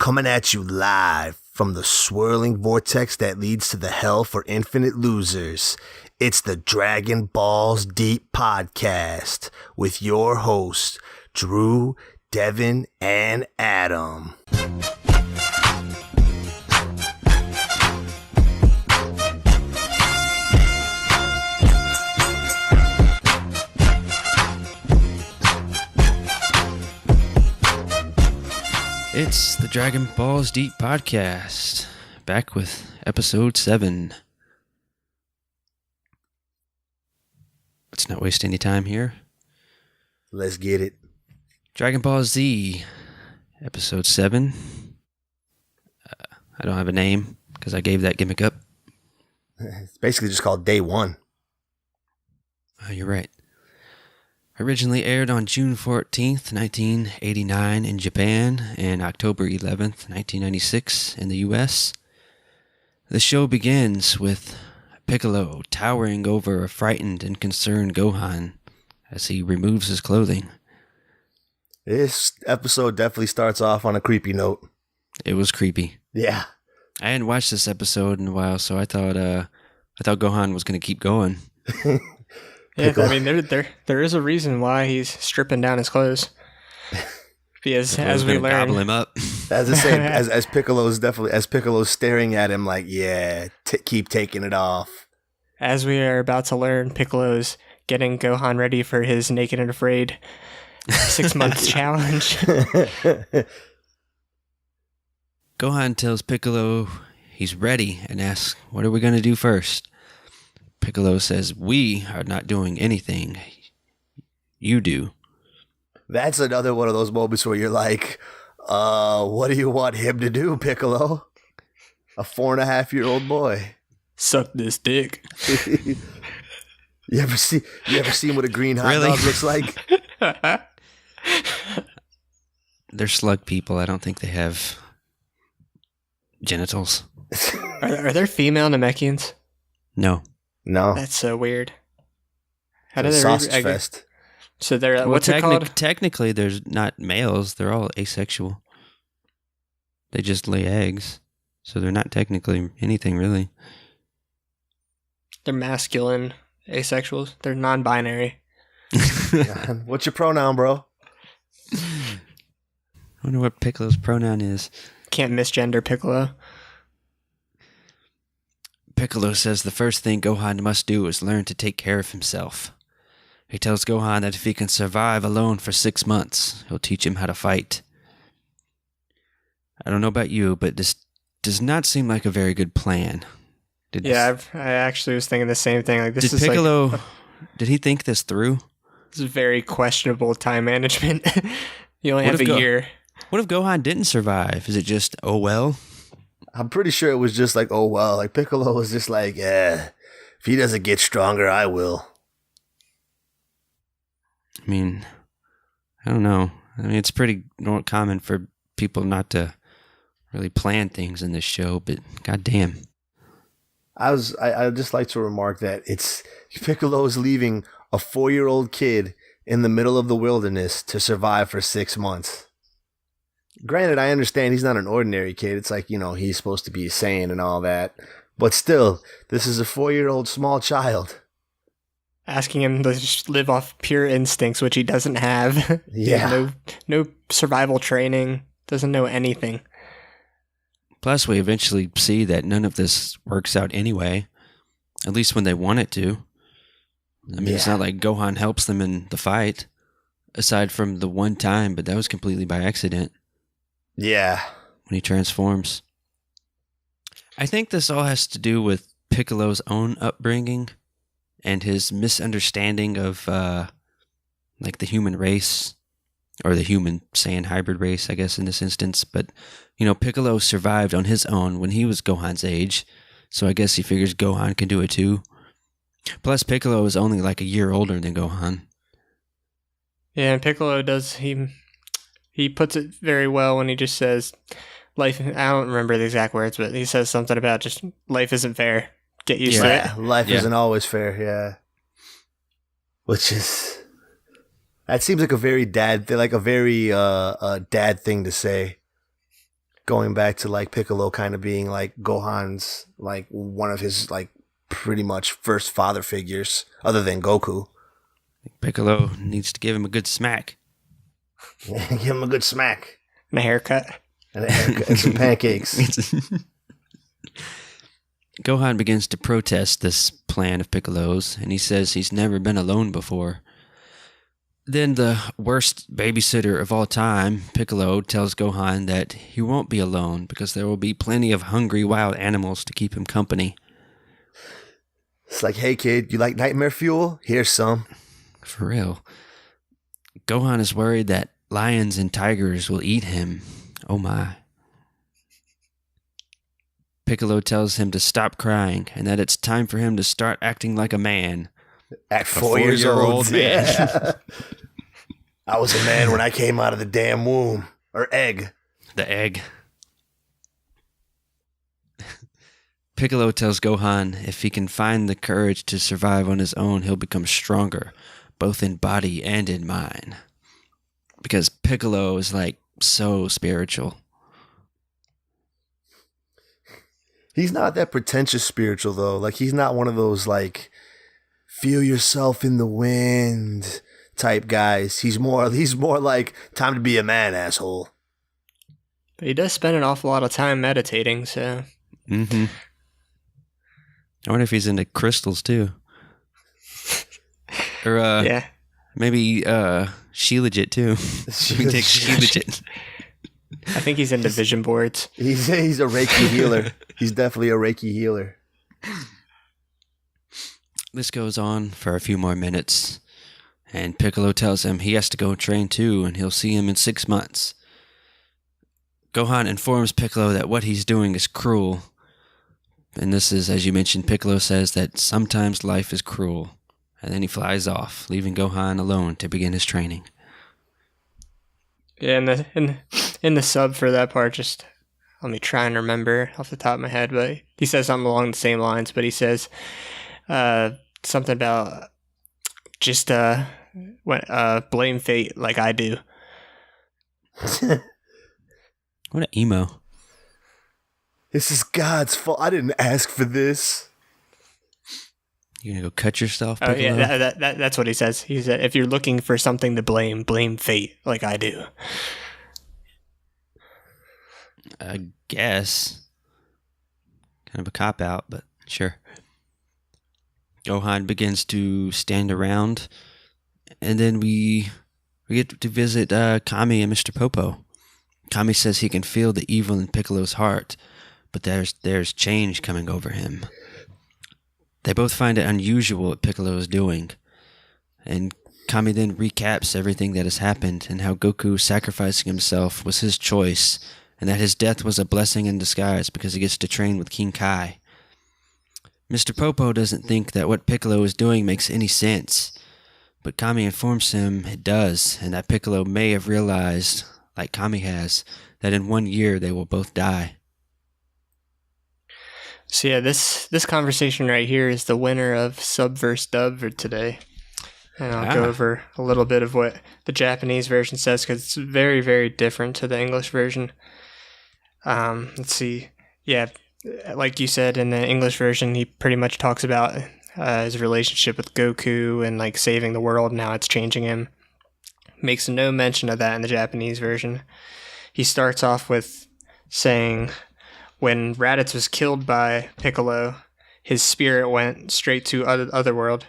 coming at you live from the swirling vortex that leads to the hell for infinite losers. It's the Dragon Balls Deep podcast with your hosts, Drew, Devin, and Adam. It's the Dragon Balls Deep podcast, back with episode 7. Let's not waste any time here. Let's get it. Dragon Ball Z, episode 7. I don't have a name because I gave that gimmick up. It's basically just called Day 1. Oh, you're right. Originally aired on June 14th, 1989 in Japan and October 11th, 1996 in the US. The show begins with Piccolo towering over a frightened and concerned Gohan as he removes his clothing. This episode definitely starts off on a creepy note. It was creepy. Yeah. I hadn't watched this episode in a while, so I thought Gohan was going to keep going. Yeah, I mean, there is a reason why he's stripping down his clothes. Because as we learn, gobble him up. As I say, as Piccolo's staring at him like, yeah, keep taking it off. As we are about to learn, Piccolo's getting Gohan ready for his Naked and Afraid 6 months challenge. Gohan tells Piccolo he's ready and asks, "What are we going to do first?" Piccolo says, "We are not doing anything. You do." That's another one of those moments where you're like, what do you want him to do, Piccolo? A 4.5-year-old boy. Suck this dick. You ever seen what a green hot dog looks like? They're slug people. I don't think they have genitals. Are there female Namekians? No. No. That's so weird. How do It's they sausage fest. So they're what's it called? Technically, there's not males. They're all asexual. They just lay eggs, so they're not technically anything really. They're masculine asexuals. They're non-binary. What's your pronoun, bro? I wonder what Piccolo's pronoun is. Can't misgender Piccolo. Piccolo says the first thing Gohan must do is learn to take care of himself. He tells Gohan that if he can survive alone for 6 months, he'll teach him how to fight. I don't know about you, but this does not seem like a very good plan. I actually was thinking the same thing. Like, this did is Piccolo, did he think this through? This is very questionable time management. You only have a year. What if Gohan didn't survive? Is it just, oh well? I'm pretty sure it was just like, oh, well, like Piccolo was just like, if he doesn't get stronger, I will. I mean, I don't know. I mean, it's pretty common for people not to really plan things in this show, but goddamn. I'd just like to remark that Piccolo's leaving a 4-year-old kid in the middle of the wilderness to survive for 6 months. Granted, I understand he's not an ordinary kid. It's like, he's supposed to be a Saiyan and all that. But still, this is a 4-year-old small child. Asking him to just live off pure instincts, which he doesn't have. Yeah. No survival training. Doesn't know anything. Plus, we eventually see that none of this works out anyway. At least when they want it to. I mean, It's not like Gohan helps them in the fight. Aside from the one time, but that was completely by accident. Yeah. When he transforms. I think this all has to do with Piccolo's own upbringing and his misunderstanding of the human race, or the human Saiyan hybrid race, I guess, in this instance. But, Piccolo survived on his own when he was Gohan's age, so I guess he figures Gohan can do it too. Plus, Piccolo is only like a year older than Gohan. Yeah, and Piccolo he puts it very well when he just says, life, I don't remember the exact words, but he says something about just life isn't fair. Get used to it. Life isn't always fair, yeah. Which is, that seems like a very dad thing to say. going back to like Piccolo kind of being like Gohan's like one of his like pretty much first father figures other than Goku. Piccolo needs to give him a good smack. Give him a good smack. And a haircut. And some pancakes. Gohan begins to protest this plan of Piccolo's, and he says he's never been alone before. Then the worst babysitter of all time, Piccolo, tells Gohan that he won't be alone because there will be plenty of hungry wild animals to keep him company. It's like, hey kid, you like nightmare fuel? Here's some. For real. Gohan is worried that lions and tigers will eat him. Oh my. Piccolo tells him to stop crying and that it's time for him to start acting like a man. At 4 years old, man. Yeah. I was a man when I came out of the damn womb. Or egg. The egg. Piccolo tells Gohan if he can find the courage to survive on his own, he'll become stronger, both in body and in mind. Because Piccolo is like so spiritual. He's not that pretentious spiritual though. Like he's not one of those like feel yourself in the wind type guys. He's more like time to be a man, asshole. But he does spend an awful lot of time meditating, so. Mm-hmm. I wonder if he's into crystals too. Or yeah. Maybe Shilajit too. We take Shilajit. I think he's into vision boards. He's a Reiki healer. He's definitely a Reiki healer. This goes on for a few more minutes, and Piccolo tells him he has to go train too, and he'll see him in 6 months. Gohan informs Piccolo that what he's doing is cruel. And this is, as you mentioned, Piccolo says that sometimes life is cruel. And then he flies off, leaving Gohan alone to begin his training. Yeah, in the sub for that part, just let me try and remember off the top of my head, but he says something along the same lines, but he says something about just blame fate like I do. What an emo. This is God's fault. I didn't ask for this. You gonna go cut yourself, Piccolo? Oh, yeah, that's what he says. He said, if you're looking for something to blame fate like I do. I guess. Kind of a cop-out, but sure. Gohan begins to stand around, and then we get to visit Kami and Mr. Popo. Kami says he can feel the evil in Piccolo's heart, but there's change coming over him. They both find it unusual what Piccolo is doing, and Kami then recaps everything that has happened and how Goku sacrificing himself was his choice, and that his death was a blessing in disguise because he gets to train with King Kai. Mr. Popo doesn't think that what Piccolo is doing makes any sense, but Kami informs him it does, and that Piccolo may have realized, like Kami has, that in 1 year they will both die. So yeah, this conversation right here is the winner of sub versus dub for today. And I'll go over a little bit of what the Japanese version says because it's very, very different to the English version. Let's see. Yeah, like you said, in the English version, he pretty much talks about his relationship with Goku and like saving the world and how it's changing him. Makes no mention of that in the Japanese version. He starts off with saying, when Raditz was killed by Piccolo, his spirit went straight to Otherworld.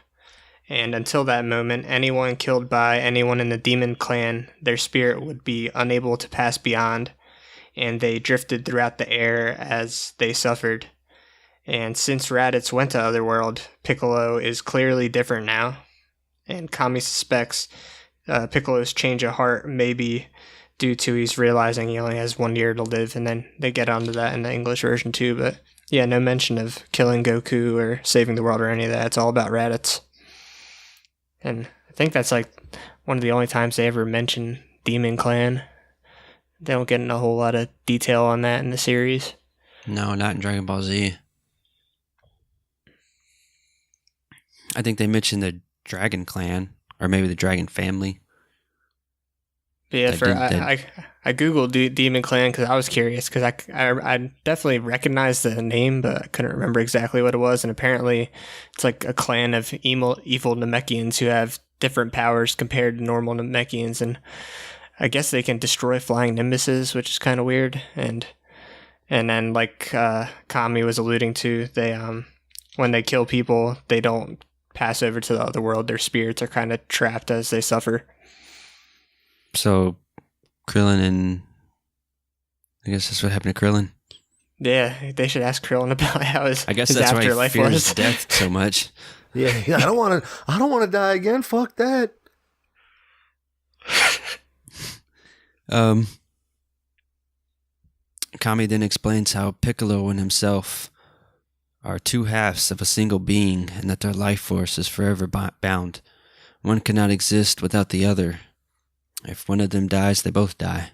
And until that moment, anyone killed by anyone in the demon clan, their spirit would be unable to pass beyond, and they drifted throughout the air as they suffered. And since Raditz went to Otherworld, Piccolo is clearly different now. And Kami suspects Piccolo's change of heart may be due to he's realizing he only has 1 year to live, and then they get onto that in the English version too. But yeah, no mention of killing Goku or saving the world or any of that. It's all about Raditz. And I think that's like one of the only times they ever mention Demon Clan. They don't get in a whole lot of detail on that in the series. No, not in Dragon Ball Z. I think they mentioned the Dragon Clan, or maybe the Dragon Family. But yeah, That I googled Demon Clan because I was curious because I definitely recognized the name, but I couldn't remember exactly what it was. And apparently, it's like a clan of evil Namekians who have different powers compared to normal Namekians, and I guess they can destroy flying nimbuses, which is kind of weird. And then like Kami was alluding to, they when they kill people, they don't pass over to the other world. Their spirits are kind of trapped as they suffer. So, Krillin and... I guess that's what happened to Krillin. Yeah, they should ask Krillin about how his I guess his that's why he afterlife fears was. death so much. Yeah, I don't want to die again. Fuck that. Kami then explains how Piccolo and himself are two halves of a single being and that their life force is forever bound. One cannot exist without the other. If one of them dies, they both die.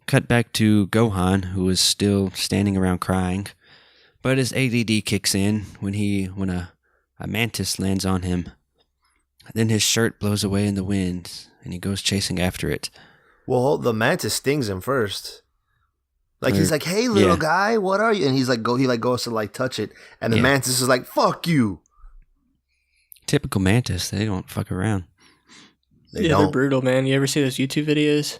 Cut back to Gohan, who is still standing around crying, but his ADD kicks in when a mantis lands on him. Then his shirt blows away in the wind, and he goes chasing after it. Well, the mantis stings him first. Like, he's like, "Hey, little guy, what are you?" And he goes to like touch it, and the mantis is like, "Fuck you." Typical mantis. They don't fuck around. They're brutal, man. You ever see those YouTube videos?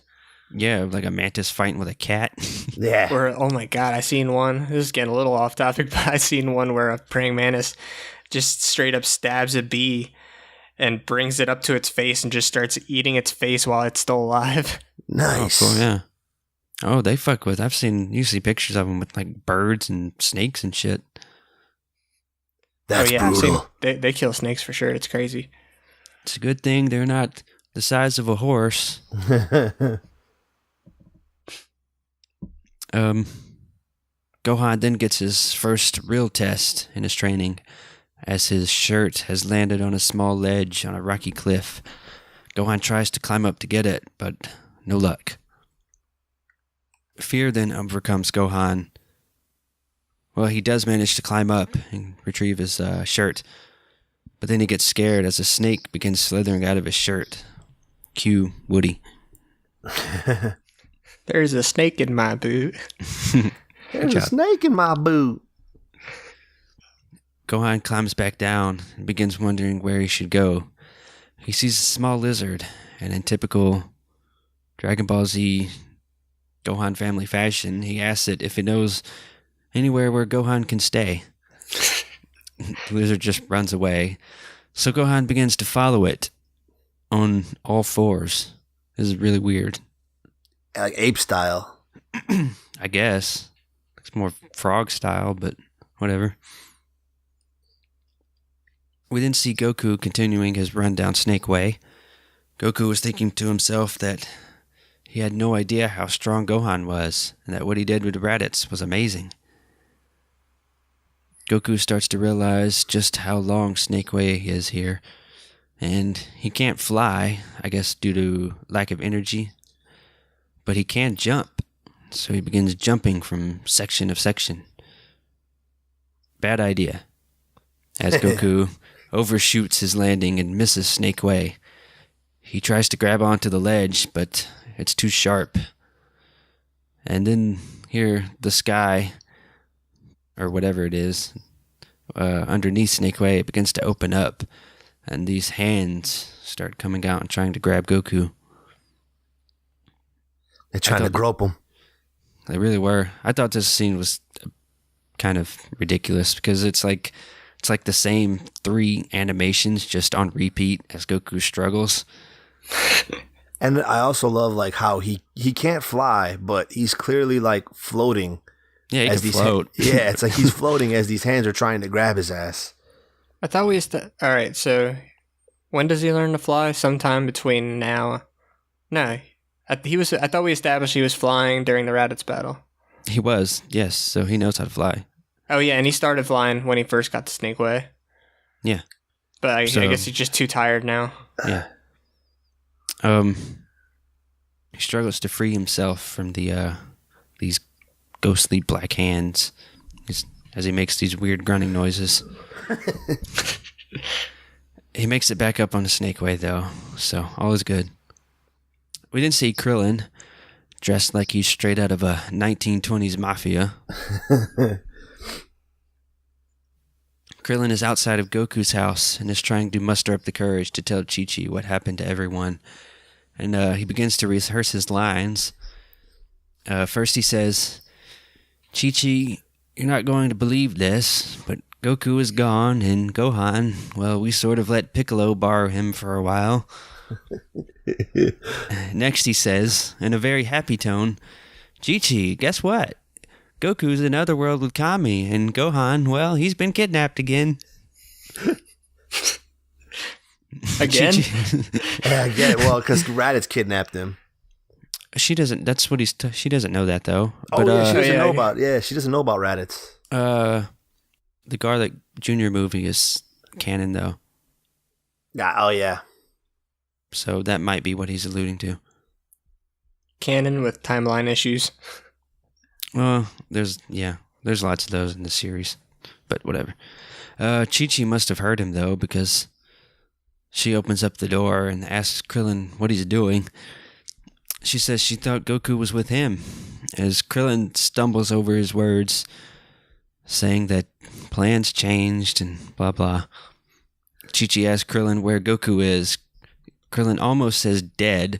Yeah, like a mantis fighting with a cat. Yeah. Or, oh my god, I seen one. This is getting a little off topic, but I seen one where a praying mantis just straight up stabs a bee and brings it up to its face and just starts eating its face while it's still alive. Nice. Oh, cool, yeah. Oh, they fuck with. You see pictures of them with like birds and snakes and shit. That's brutal. They kill snakes for sure. It's crazy. It's a good thing they're not the size of a horse. Gohan then gets his first real test in his training, as his shirt has landed on a small ledge on a rocky cliff. Gohan tries to climb up to get it, but no luck. Fear then overcomes Gohan. Well, he does manage to climb up and retrieve his shirt, but then he gets scared as a snake begins slithering out of his shirt. Cue Woody. There's a snake in my boot. There's a snake in my boot. Gohan climbs back down and begins wondering where he should go. He sees a small lizard, and in typical Dragon Ball Z Gohan family fashion, he asks it if it knows anywhere where Gohan can stay. The lizard just runs away. So Gohan begins to follow it on all fours. This is really weird. Like ape style. I guess. It's more frog style, but whatever. We then see Goku continuing his run down Snake Way. Goku was thinking to himself that he had no idea how strong Gohan was, and that what he did with the Raditz was amazing. Goku starts to realize just how long Snake Way is here, and he can't fly, I guess due to lack of energy, but he can jump, so he begins jumping from section to section. Bad idea, as Goku overshoots his landing and misses Snake Way. He tries to grab onto the ledge, but it's too sharp. And then here, the sky, or whatever it is, underneath Snake Way begins to open up, and these hands start coming out and trying to grab Goku. They're trying to grope him. They really were. I thought this scene was kind of ridiculous because it's like the same 3 animations just on repeat as Goku struggles. And I also love like how he can't fly, but he's clearly like floating. Yeah, he can float. Yeah, it's like he's floating as these hands are trying to grab his ass. I thought we all right, so when does he learn to fly? Sometime between now. No. I thought we established he was flying during the Raditz battle. He was, yes, so he knows how to fly. Oh yeah, and he started flying when he first got to Snake Way. Yeah. But I guess he's just too tired now. Yeah. He struggles to free himself from these ghostly black hands as he makes these weird grunting noises. He makes it back up on the Snake Way though, so all is good. we didn't see Krillin, dressed like he's straight out of a 1920s mafia. Krillin is outside of Goku's house and is trying to muster up the courage to tell Chi-Chi what happened to everyone. And he begins to rehearse his lines. First he says, Chi-Chi, you're not going to believe this, but Goku is gone, and Gohan, well, we sort of let Piccolo borrow him for a while. Next he says, in a very happy tone, Chi-Chi, guess what? Goku's in another world with Kami, and Gohan, well, he's been kidnapped again. Again? Yeah, I get it. Well, because Raditz kidnapped him. She doesn't. That's what he's. She doesn't know that though. Oh, yeah, she doesn't know about. Yeah, she doesn't know about Raditz. The Garlic Jr. movie is canon though. Yeah. Oh yeah. So that might be what he's alluding to. Canon with timeline issues. Well, there's lots of those in the series, but whatever. Chi-Chi must have heard him though, because she opens up the door and asks Krillin what he's doing. She says she thought Goku was with him, as Krillin stumbles over his words, saying that plans changed and blah blah. Chi-Chi asks Krillin where Goku is. Krillin almost says dead,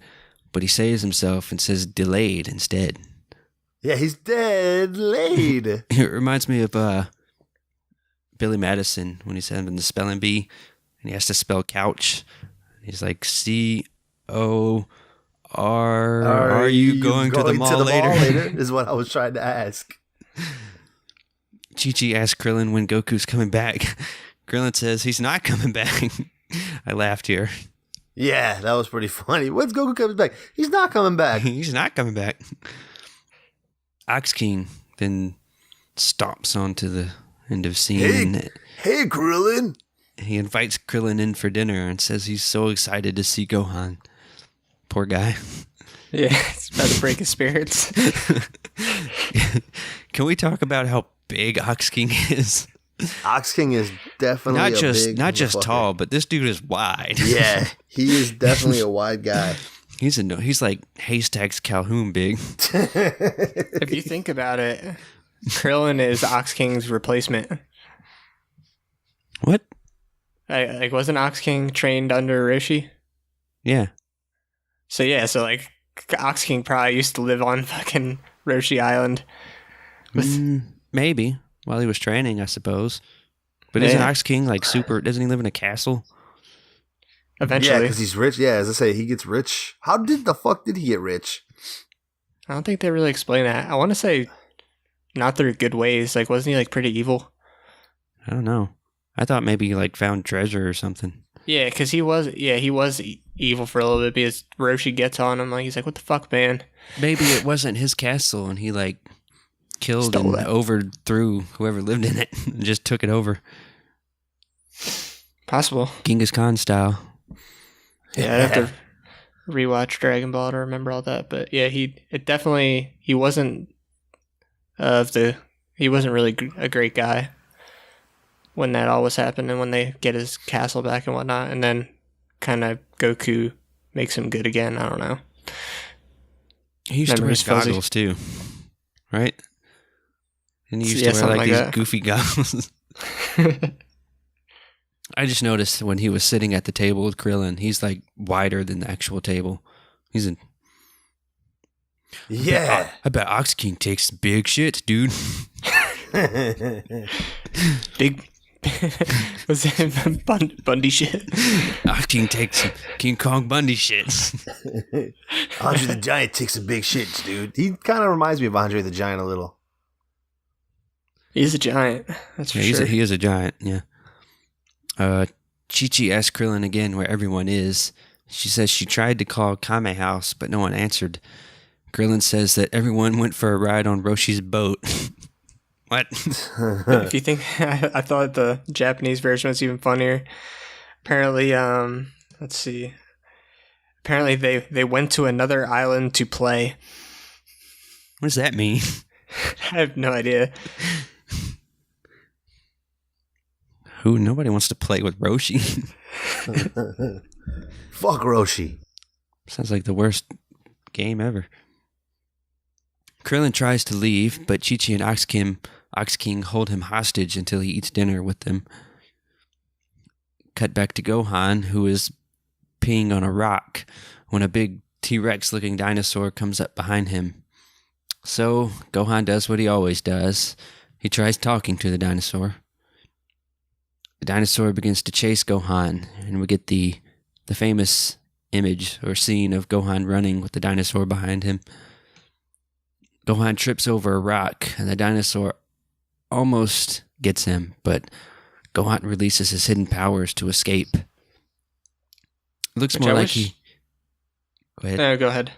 but he saves himself and says delayed instead. Yeah, he's dead, laid. It reminds me of Billy Madison when he's having the spelling bee, and he has to spell couch. He's like C-O... Are you going to the mall later? Is what I was trying to ask. Chi-Chi asks Krillin when Goku's coming back. Krillin says he's not coming back. I laughed here. Yeah, that was pretty funny. When's Goku coming back? He's not coming back. He's not coming back. Ox King then stomps onto the end of scene. Hey, Krillin. He invites Krillin in for dinner and says he's so excited to see Gohan. Poor guy. Yeah, it's about to break his spirits. Can we talk about how big Ox King is? Ox King is definitely not just tall, but this dude is wide. Yeah, he is definitely a wide guy. He's like Haystacks Calhoun big. If you think about it, Krillin is Ox King's replacement. What? Wasn't Ox King trained under Roshi? Yeah. So Ox King probably used to live on fucking Roshi Island. Maybe while he was training, I suppose. But isn't Ox King like super? Doesn't he live in a castle? Eventually, yeah, because he's rich. Yeah, as I say, he gets rich. How did the fuck did he get rich? I don't think they really explain that. I want to say not through good ways. Like, wasn't he like pretty evil? I don't know. I thought maybe he like found treasure or something. Yeah, because he was evil for a little bit because Roshi gets on him. Like, he's like, what the fuck, man? Maybe it wasn't his castle and he like killed and overthrew whoever lived in it and just took it over. Possible. Genghis Khan style. Yeah, I'd have to rewatch Dragon Ball to remember all that. But yeah, he wasn't really a great guy when that all was happening, when they get his castle back and whatnot, and then kind of Goku makes him good again. I don't know. He used to wear goggles too, right? And he used to wear like these goofy goggles. I just noticed when he was sitting at the table with Krillin, he's like wider than the actual table. He's in. Yeah. I bet Ox King takes big shit, dude. Big. Was it Bundy shit? Ox King takes King Kong Bundy shit. Andre the Giant takes some big shits, dude. He kind of reminds me of Andre the Giant a little. He's a giant. That's for sure. He is a giant, yeah. Chi-Chi asks Krillin again where everyone is. She says she tried to call Kame House, but no one answered. Krillin says that everyone went for a ride on Roshi's boat. What? If you think, I thought the Japanese version was even funnier. Apparently, let's see. Apparently, they went to another island to play. What does that mean? I have no idea. Nobody wants to play with Roshi. Fuck Roshi. Sounds like the worst game ever. Krillin tries to leave, but Chi-Chi and Ox King hold him hostage until he eats dinner with them. Cut back to Gohan, who is peeing on a rock when a big T-Rex looking dinosaur comes up behind him. So Gohan does what he always does. He tries talking to the dinosaur. The dinosaur begins to chase Gohan, and we get the famous image or scene of Gohan running with the dinosaur behind him. Gohan trips over a rock, and the dinosaur almost gets him, but Gohan releases his hidden powers to escape. It looks more like he... Go ahead. No, go ahead.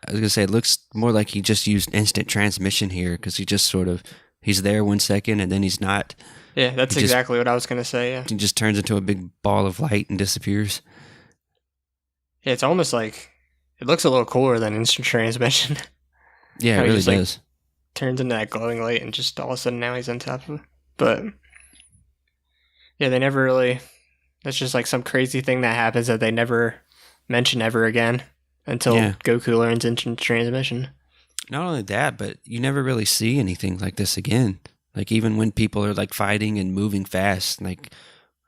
I was going to say, it looks more like he just used instant transmission here, because he just sort of... He's there 1 second, and then he's not. Yeah, that's exactly what I was going to say, yeah. He just turns into a big ball of light and disappears. Yeah, it's almost like... It looks a little cooler than instant transmission. Yeah, it really just, does. Turns into that glowing light, and just all of a sudden now he's on top of it. But... Yeah, they never really... That's just like some crazy thing that happens that they never mention ever again until Goku learns instant transmission. Not only that, but you never really see anything like this again. Like, even when people are, like, fighting and moving fast, like,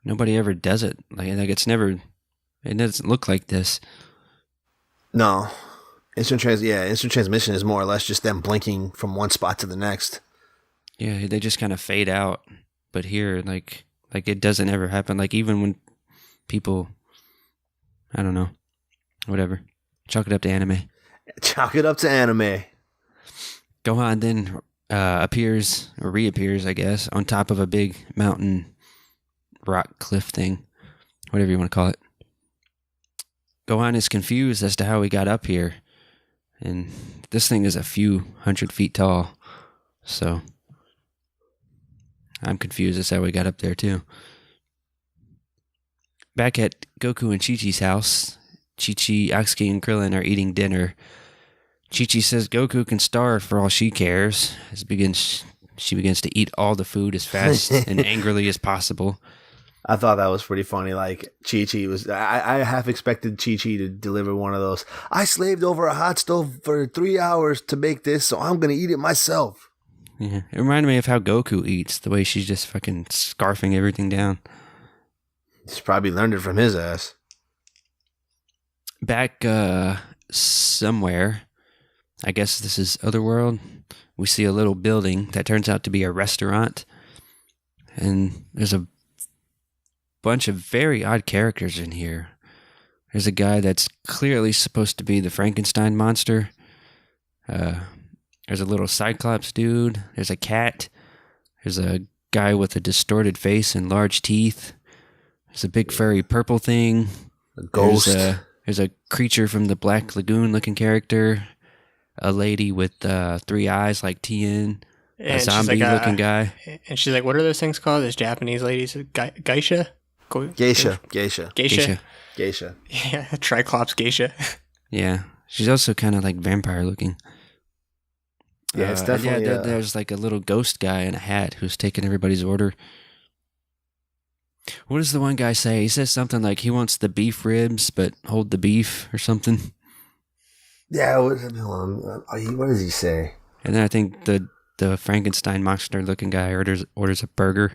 nobody ever does it. Like it's never... It doesn't look like this. No. Instant transmission is more or less just them blinking from one spot to the next. Yeah, they just kind of fade out. But here, like it doesn't ever happen. Like, even when people... I don't know. Whatever. Chalk it up to anime. Chalk it up to anime. Gohan then appears, or reappears, I guess, on top of a big mountain rock cliff thing. Whatever you want to call it. Gohan is confused as to how he got up here. And this thing is a few 100 feet tall. So I'm confused as to how we got up there too. Back at Goku and Chi-Chi's house, Chi-Chi, Ox King, and Krillin are eating dinner. Chi-Chi says Goku can starve for all she cares. She begins to eat all the food as fast and angrily as possible. I thought that was pretty funny. Like, Chi-Chi was... I half expected Chi-Chi to deliver one of those. I slaved over a hot stove for 3 hours to make this, so I'm going to eat it myself. Yeah, it reminded me of how Goku eats, the way she's just fucking scarfing everything down. He's probably learned it from his ass. Back somewhere, I guess this is Otherworld, we see a little building that turns out to be a restaurant. And there's a bunch of very odd characters in here. There's a guy that's clearly supposed to be the Frankenstein monster. There's a little Cyclops dude. There's a cat. There's a guy with a distorted face and large teeth. There's a big furry purple thing. A ghost. There's a creature from the Black Lagoon looking character. A lady with 3 eyes like Tien. A zombie looking guy. And she's like, what are those things called? Those Japanese ladies? Geisha? Geisha. Yeah, Triclops geisha. Yeah. She's also kind of like vampire looking. Yeah, it's definitely... there's like a little ghost guy in a hat who's taking everybody's order. What does the one guy say? He says something like he wants the beef ribs, but hold the beef or something. Yeah, what does he say? And then I think the Frankenstein monster looking guy orders a burger.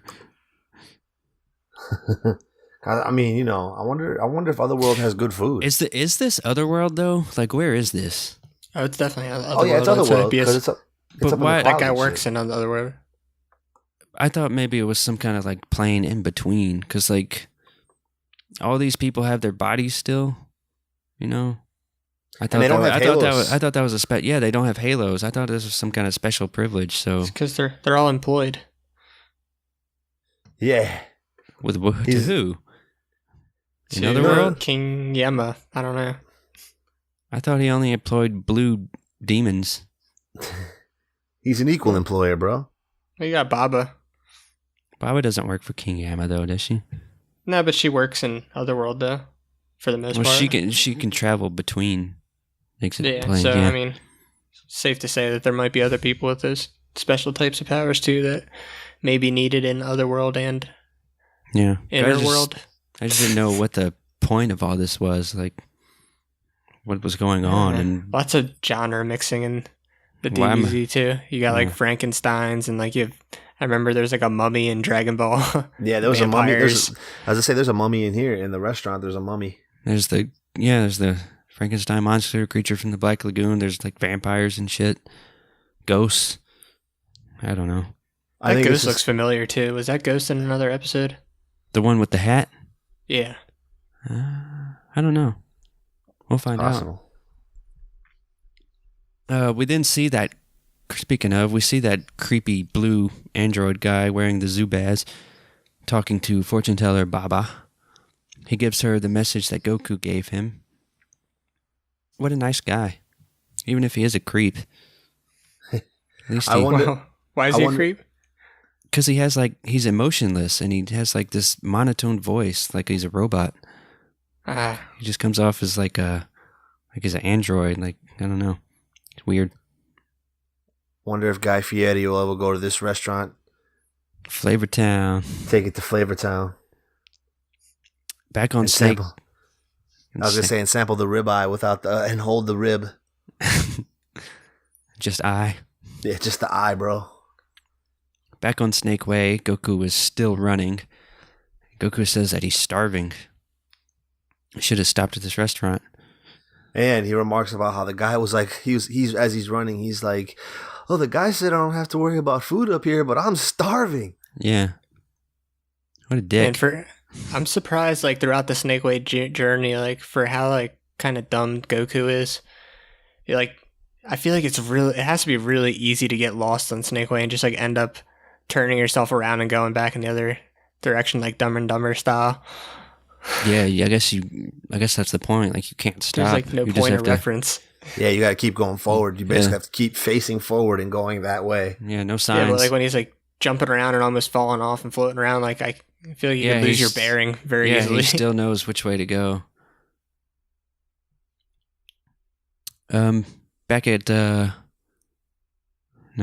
I mean, you know, I wonder if Otherworld has good food. Is this Otherworld though? Like, where is this? Oh, it's definitely Otherworld. Oh yeah, it's Otherworld. It's up in the that guy works in Otherworld. I thought maybe it was some kind of like plane in between, because like all these people have their bodies still, you know. I thought that was a yeah. They don't have halos. I thought this was some kind of special privilege. So because they're all employed. Yeah. With to who? In Otherworld? King Yama. I don't know. I thought he only employed blue demons. He's an equal employer, bro. You got Baba. Baba doesn't work for King Yama though, does she? No, but she works in Otherworld though, for the most part. She can travel between. I mean, safe to say that there might be other people with those special types of powers too that may be needed in Otherworld and Innerworld. I just didn't know what the point of all this was. Like, what was going on. And lots of genre mixing in the Well, I'm- DBZ too. You got like Yeah. Frankenstein's and like you have. I remember there's like a mummy in Dragon Ball. Yeah, there was a mummy. Vampires. As I say, there's a mummy in here in the restaurant. There's a mummy. there's the Frankenstein monster, creature from the Black Lagoon. There's like vampires and shit, ghosts. I don't know. I That think ghost this looks is familiar too. Was that ghost in another episode? The one with the hat. Yeah. I don't know. We'll find possible. out. We then see that. Speaking of, we see that creepy blue android guy wearing the Zubaz talking to fortune teller Baba. He gives her the message that Goku gave him. What a nice guy, even if he is a creep. At least I he, wonder- Wow. Why is I he a wonder- creep? because he has he's emotionless and he has like this monotone voice, like he's a robot. Ah, He just comes off as like he's an android. Like, I don't know, it's weird. Wonder if Guy Fieri will ever go to this restaurant. Flavor Town. Take it to Flavor Town. Back on And Snake. sample. I was gonna say and sample the ribeye without the and hold the rib. Just I. Yeah, just the eye, bro. Back on Snake Way, Goku is still running. Goku says that he's starving. He should have stopped at this restaurant. And he remarks about how the guy was like, he's as he's running, he's like, "Oh, the guy said I don't have to worry about food up here, but I'm starving." Yeah. What a dick. and I'm surprised like throughout the Snake Way journey, like for how like kind of dumb Goku is. Like I feel like it has to be really easy to get lost on Snake Way and just like end up turning yourself around and going back in the other direction, like Dumb and Dumber style. Yeah, I guess that's the point. Like, you can't stop. There's like no You just point have of to- reference. Yeah, you got to keep going forward. You basically Yeah. have to keep facing forward and going that way. Yeah, no Yeah, signs. but like when he's like jumping around and almost falling off and floating around, like I feel like you Yeah, could lose your he's- bearing very yeah, easily. he still knows which way to go. Back at no,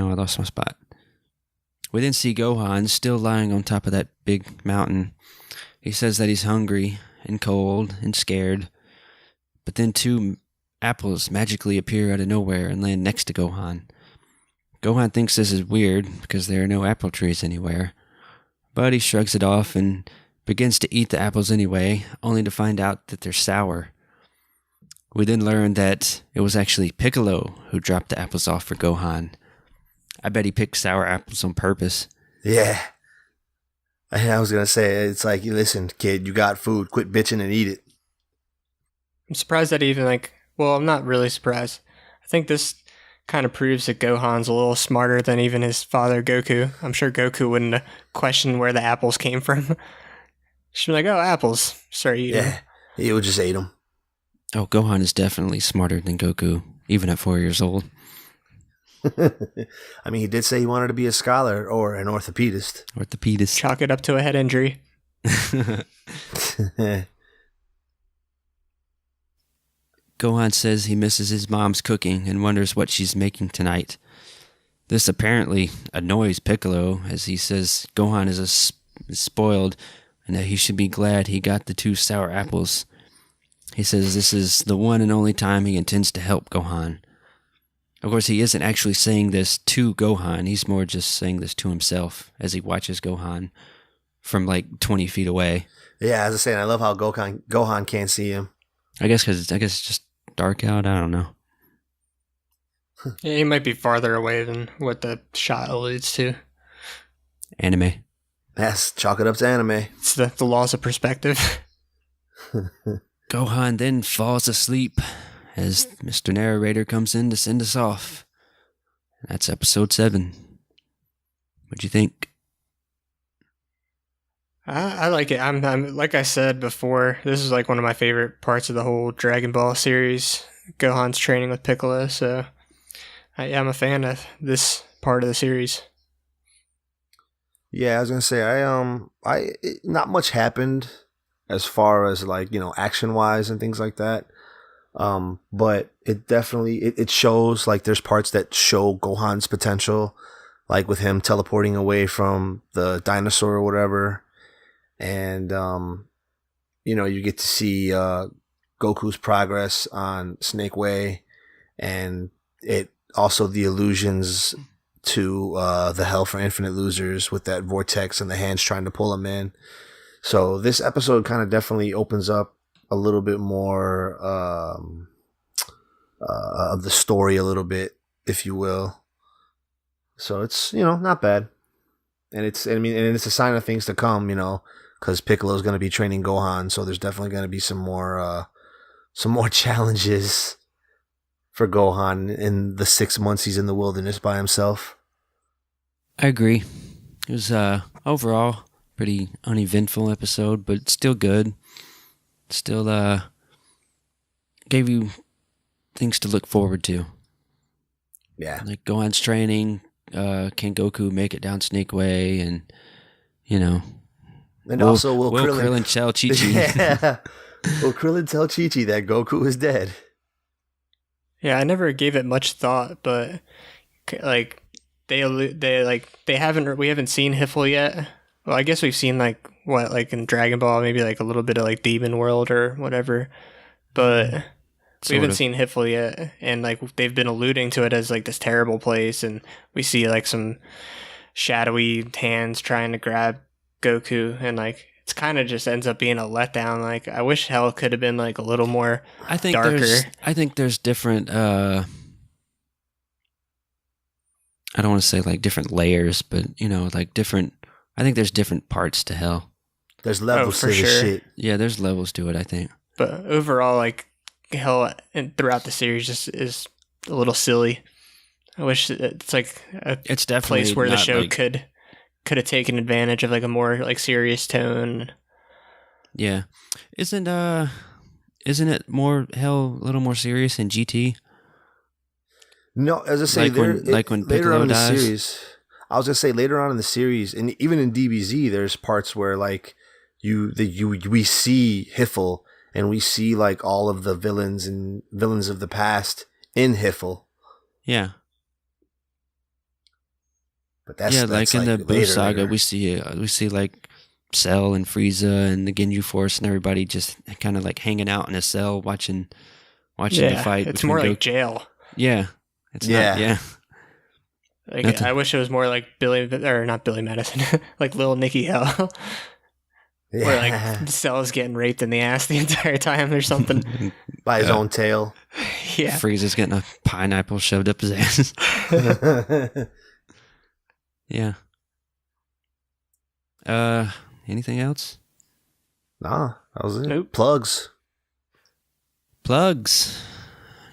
I lost my spot. We then see Gohan still lying on top of that big mountain. He says that he's hungry and cold and scared. But then two apples magically appear out of nowhere and land next to Gohan. Gohan thinks this is weird because there are no apple trees anywhere. But he shrugs it off and begins to eat the apples anyway, only to find out that they're sour. We then learn that it was actually Piccolo who dropped the apples off for Gohan. I bet he picked sour apples on purpose. Yeah. And I was going to say, it's like, listen, kid, you got food. Quit bitching and eat it. I'm surprised that even like, well, I'm not really surprised. I think this kind of proves that Gohan's a little smarter than even his father Goku. I'm sure Goku wouldn't question where the apples came from. She'd be like, "Oh, apples." Start eating. Yeah. He would just ate them. Oh, Gohan is definitely smarter than Goku, even at 4 years old. I mean, he did say he wanted to be a scholar or an orthopedist. Orthopedist. Chalk it up to a head injury. Gohan says he misses his mom's cooking and wonders what she's making tonight. This apparently annoys Piccolo, as he says Gohan is spoiled and that he should be glad he got the 2 sour apples. He says this is the one and only time he intends to help Gohan. Of course, he isn't actually saying this to Gohan. He's more just saying this to himself as he watches Gohan from like 20 feet away. Yeah, as I say, I love how Gohan can't see him. I guess it's just dark out. I don't know. Yeah, he might be farther away than what the shot alludes to. Anime. Yes, chalk it up to anime. It's the laws of perspective. Gohan then falls asleep as Mr. Narrator comes in to send us off. That's episode 7. What'd you think? I like it. I'm like I said before, this is like one of my favorite parts of the whole Dragon Ball series. Gohan's training with Piccolo, so I'm a fan of this part of the series. Yeah, I was gonna say not much happened as far as like, action wise and things like that. But it definitely it shows like there's parts that show Gohan's potential, like with him teleporting away from the dinosaur or whatever, and you get to see Goku's progress on Snake Way, and it also the allusions to the Hell for Infinite Losers with that vortex and the hands trying to pull him in. So this episode kind of definitely opens up a little bit more of the story a little bit, if you will. So it's, not bad. And it's a sign of things to come, because Piccolo's going to be training Gohan. So there's definitely going to be some more challenges for Gohan in the 6 months he's in the wilderness by himself. I agree. It was overall pretty uneventful episode, but still good. Still gave you things to look forward to. Yeah. Like Gohan's training, can Goku make it down Snake Way, and And also will Krillin tell Chi-Chi? Yeah. Will Krillin tell Chi-Chi that Goku is dead? Yeah, I never gave it much thought, but like we haven't seen Hiffle yet. Well, I guess we've seen like in Dragon Ball, maybe like a little bit of like Demon World or whatever, but we haven't seen Hiffle yet, and like they've been alluding to it as like this terrible place, and we see like some shadowy hands trying to grab Goku, and like it's kind of just ends up being a letdown. Like I wish Hell could have been like a little more darker. I think there's different I don't want to say like different layers, but like different. I think there's different parts to Hell. There's levels to this shit. Yeah, there's levels to it, I think. But overall, like Hell and throughout the series just is a little silly. I wish it's like it's definitely place where the show like, could have taken advantage of like a more like serious tone. Yeah, isn't it more Hell a little more serious in GT? No, as I say, when later on in the dies? series, I was gonna say later on in the series, and even in DBZ, there's parts where like we see Hiffle, and we see like all of the villains of the past in Hiffle. Yeah. But that's like in the Boo Saga, later. we see like Cell and Frieza and the Ginyu Force and everybody just kind of like hanging out in a cell watching the fight. It's more like jail. Yeah. It's not, yeah. Like, I wish it was more like not Billy Madison, like Lil Nicky Hell. Yeah. Where like Cell's getting raped in the ass the entire time or something. By his own tail. Yeah. Frieza's getting a pineapple shoved up his ass. Yeah. Anything else? Nah, that was it. Nope. Plugs.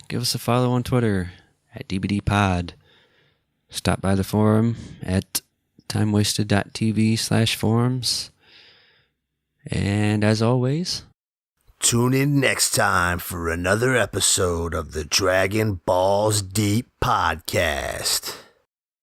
Give us a follow on Twitter at DBDpod. Stop by the forum at timewasted.tv/forums. And as always, tune in next time for another episode of the Dragon Balls Deep podcast.